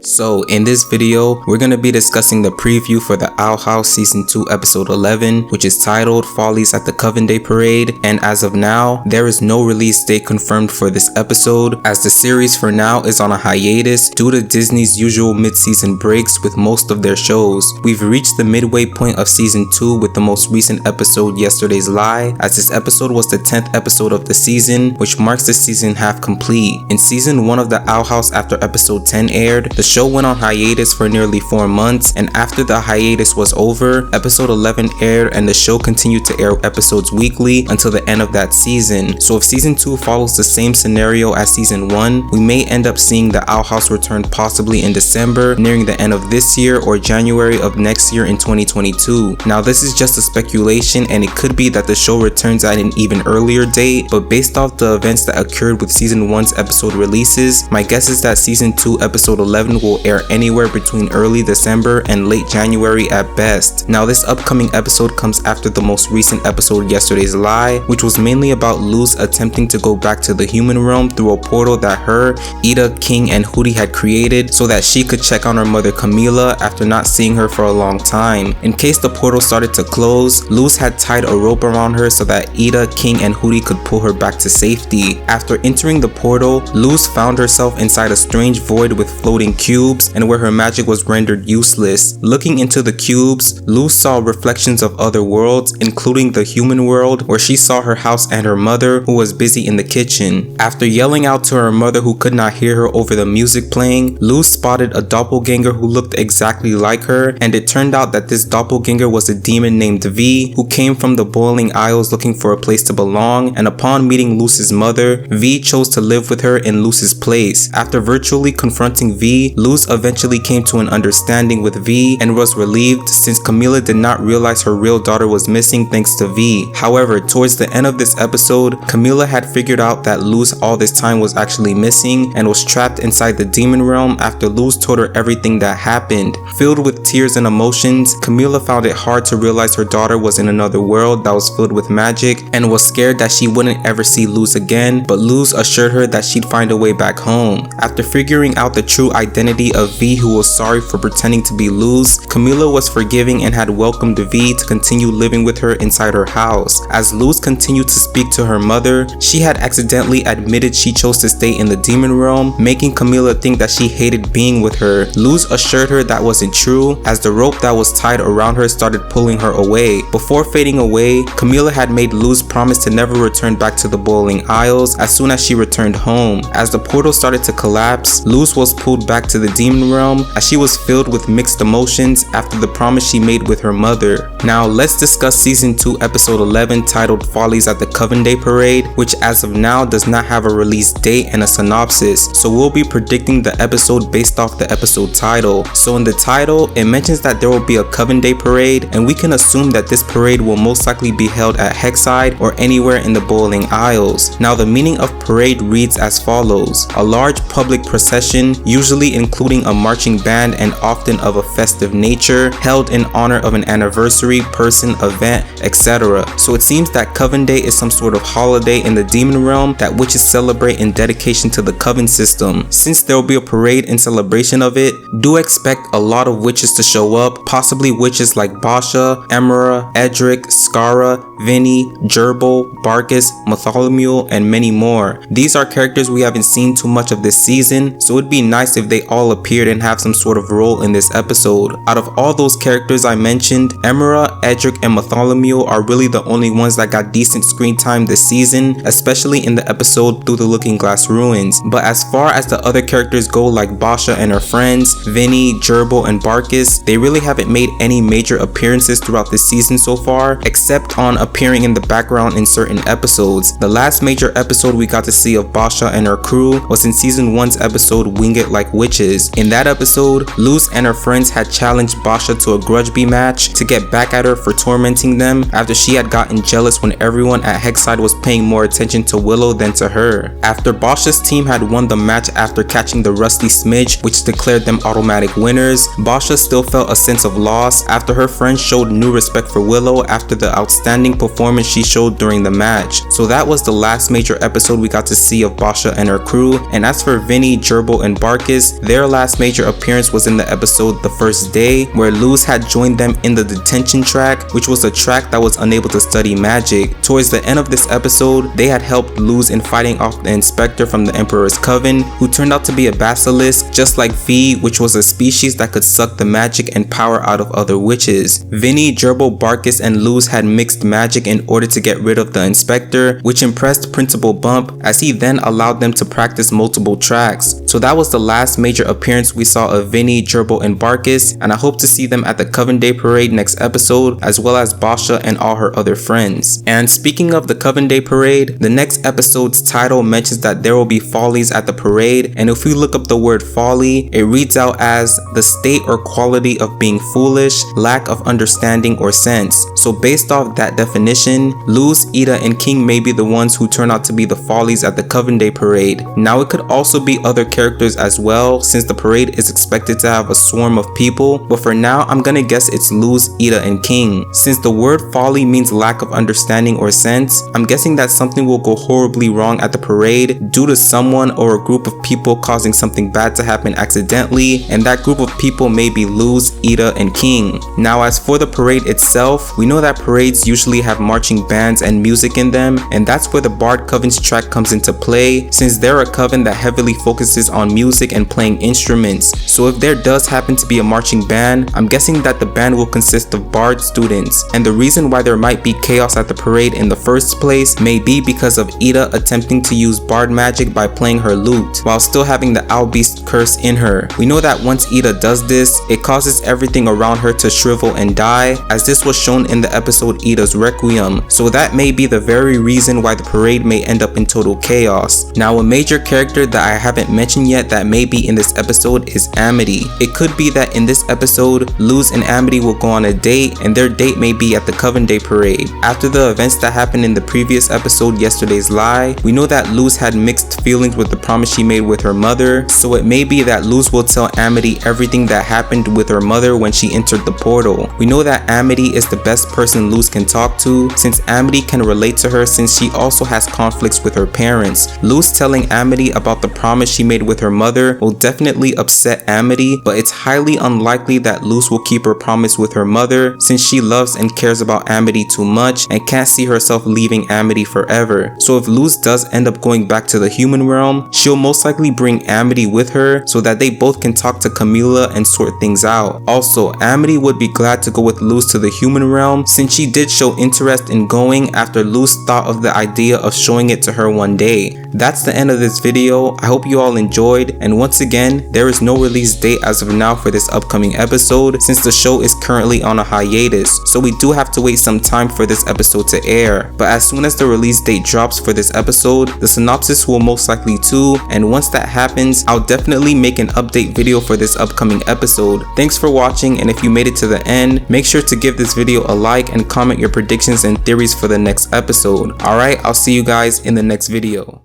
So in this video, we're going to be discussing the preview for the Owl House Season 2 Episode 11, which is titled Follies at the Coven Day Parade, and as of now, there is no release date confirmed for this episode, as the series for now is on a hiatus due to Disney's usual mid-season breaks with most of their shows. We've reached the midway point of Season 2 with the most recent episode, Yesterday's Lie, as this episode was the 10th episode of the season, which marks the season half complete. In Season 1 of the Owl House, after Episode 10 aired, the show went on hiatus for nearly 4 months, and after the hiatus was over, Episode 11 aired and the show continued to air episodes weekly until the end of that season. So if Season 2 follows the same scenario as Season 1, we may end up seeing the Owl House return possibly in December, nearing the end of this year, or January of next year in 2022. Now this is just a speculation, and it could be that the show returns at an even earlier date, but based off the events that occurred with Season 1's episode releases, my guess is that Season 2 Episode 11 will air anywhere between early December and late January at best. Now this upcoming episode comes after the most recent episode, Yesterday's Lie, which was mainly about Luz attempting to go back to the human realm through a portal that her, Ida, King, and Hootie had created so that she could check on her mother Camila after not seeing her for a long time. In case the portal started to close, Luz had tied a rope around her so that Ida, King, and Hootie could pull her back to safety. After entering the portal, Luz found herself inside a strange void with floating cubes and where her magic was rendered useless. Looking into the cubes, Luz saw reflections of other worlds, including the human world, where she saw her house and her mother, who was busy in the kitchen. After yelling out to her mother, who could not hear her over the music playing, Luz spotted a doppelganger who looked exactly like her, and it turned out that this doppelganger was a demon named V, who came from the Boiling Isles looking for a place to belong, and upon meeting Luz's mother, V chose to live with her in Luz's place. After virtually confronting V, Luz eventually came to an understanding with V and was relieved since Camila did not realize her real daughter was missing thanks to V. However, towards the end of this episode, Camila had figured out that Luz all this time was actually missing and was trapped inside the demon realm after Luz told her everything that happened. Filled with tears and emotions, Camila found it hard to realize her daughter was in another world that was filled with magic and was scared that she wouldn't ever see Luz again, but Luz assured her that she'd find a way back home. After figuring out the true identity of V, who was sorry for pretending to be Luz, Camila was forgiving and had welcomed V to continue living with her inside her house. As Luz continued to speak to her mother, she had accidentally admitted she chose to stay in the demon realm, making Camila think that she hated being with her. Luz assured her that wasn't true, as the rope that was tied around her started pulling her away. Before fading away, Camila had made Luz promise to never return back to the Boiling Isles as soon as she returned home. As the portal started to collapse, Luz was pulled back to the demon realm as she was filled with mixed emotions after the promise she made with her mother. Now let's discuss Season 2 Episode 11 titled Follies at the Coven Day Parade, which as of now does not have a release date and a synopsis, so we'll be predicting the episode based off the episode title. So in the title, it mentions that there will be a Coven Day Parade, and we can assume that this parade will most likely be held at Hexside or anywhere in the Boiling Isles. Now the meaning of parade reads as follows: a large public procession, usually including a marching band and often of a festive nature, held in honor of an anniversary, person, event, etc. So it seems that Coven Day is some sort of holiday in the demon realm that witches celebrate in dedication to the Coven system. Since there will be a parade in celebration of it, do expect a lot of witches to show up, possibly witches like Basha, Emera, Edric, Skara, Vinny, Gerbil, Barkus, Bartholomew, and many more. These are characters we haven't seen too much of this season, so it'd be nice if they all appeared and have some sort of role in this episode. Out of all those characters I mentioned, Emera, Edric, and Bartholomew are really the only ones that got decent screen time this season, especially in the episode Through the Looking Glass Ruins. But as far as the other characters go, like Basha and her friends, Vinny, Gerbil, and Barkus, they really haven't made any major appearances throughout this season so far, except on appearing in the background in certain episodes. The last major episode we got to see of Basha and her crew was in Season 1's episode Wing It Like Witches. In that episode, Luz and her friends had challenged Basha to a grudge bee match to get back at her for tormenting them after she had gotten jealous when everyone at Hexside was paying more attention to Willow than to her. After Basha's team had won the match after catching the Rusty Smidge, which declared them automatic winners, Basha still felt a sense of loss after her friends showed new respect for Willow after the outstanding performance she showed during the match. So that was the last major episode we got to see of Basha and her crew, and as for Vinny, Gerbil, and Barkus, their last major appearance was in the episode The First Day, where Luz had joined them in the detention track, which was a track that was unable to study magic. Towards the end of this episode, they had helped Luz in fighting off the inspector from the Emperor's Coven, who turned out to be a basilisk, just like V, which was a species that could suck the magic and power out of other witches. Vinny, Gerbil, Barkus, and Luz had mixed magic in order to get rid of the inspector, which impressed Principal Bump, as he then allowed them to practice multiple tracks. So that was the last major appearance we saw of Vinny, Gerbil, and Barkus, and I hope to see them at the Coven Day Parade next episode, as well as Basha and all her other friends. And speaking of the Coven Day Parade, the next episode's title mentions that there will be follies at the parade, and if we look up the word folly, it reads out as the state or quality of being foolish, lack of understanding or sense. So based off that definition, Luz, Ida, and King may be the ones who turn out to be the follies at the Coven Day Parade. Now it could also be other characters as well, since the parade is expected to have a swarm of people, but for now I'm gonna guess it's Luz, Ida, and King. Since the word folly means lack of understanding or sense, I'm guessing that something will go horribly wrong at the parade due to someone or a group of people causing something bad to happen accidentally, and that group of people may be Luz, Ida, and King. Now as for the parade itself, we know that parades usually have marching bands and music in them, and that's where the Bard Coven's track comes into play, since they're a coven that heavily focuses on music and playing instruments. So if there does happen to be a marching band, I'm guessing that the band will consist of Bard students, and the reason why there might be chaos at the parade in the first place may be because of Ida attempting to use Bard magic by playing her lute, while still having the Owl Beast curse in her. We know that once Ida does this, it causes everything around her to shrivel and die, as this was shown in the episode Ida's Requiem, so that may be the very reason why the parade may end up in total chaos. Now a major character that I haven't mentioned yet that may be in this episode is Amity. It could be that in this episode, Luz and Amity will go on a date, and their date may be at the Coven Day Parade. After the events that happened in the previous episode, Yesterday's Lie, we know that Luz had mixed feelings with the promise she made with her mother, so it may be that Luz will tell Amity everything that happened with her mother when she entered the portal. We know that Amity is the best person Luz can talk to, since Amity can relate to her since she also has conflicts with her parents. Luz telling Amity about the promise she made with her mother will definitely upset Amity, but it's highly unlikely that Luz will keep her promise with her mother, since she loves and cares about Amity too much and can't see herself leaving Amity forever. So if Luz does end up going back to the human realm, she'll most likely bring Amity with her so that they both can talk to Camila and sort things out. Also, Amity would be glad to go with Luz to the human realm, since she did show interest in going after Luz thought of the idea of showing it to her one day. That's the end of this video. I hope you all enjoyed, and once again, there is no release date as of now for this upcoming episode, since the show is currently on a hiatus, so we do have to wait some time for this episode to air. But as soon as the release date drops for this episode, the synopsis will most likely too, and once that happens, I'll definitely make an update video for this upcoming episode. Thanks for watching, and if you made it to the end, make sure to give this video a like and comment your predictions and theories for the next episode. Alright, I'll see you guys in the next video.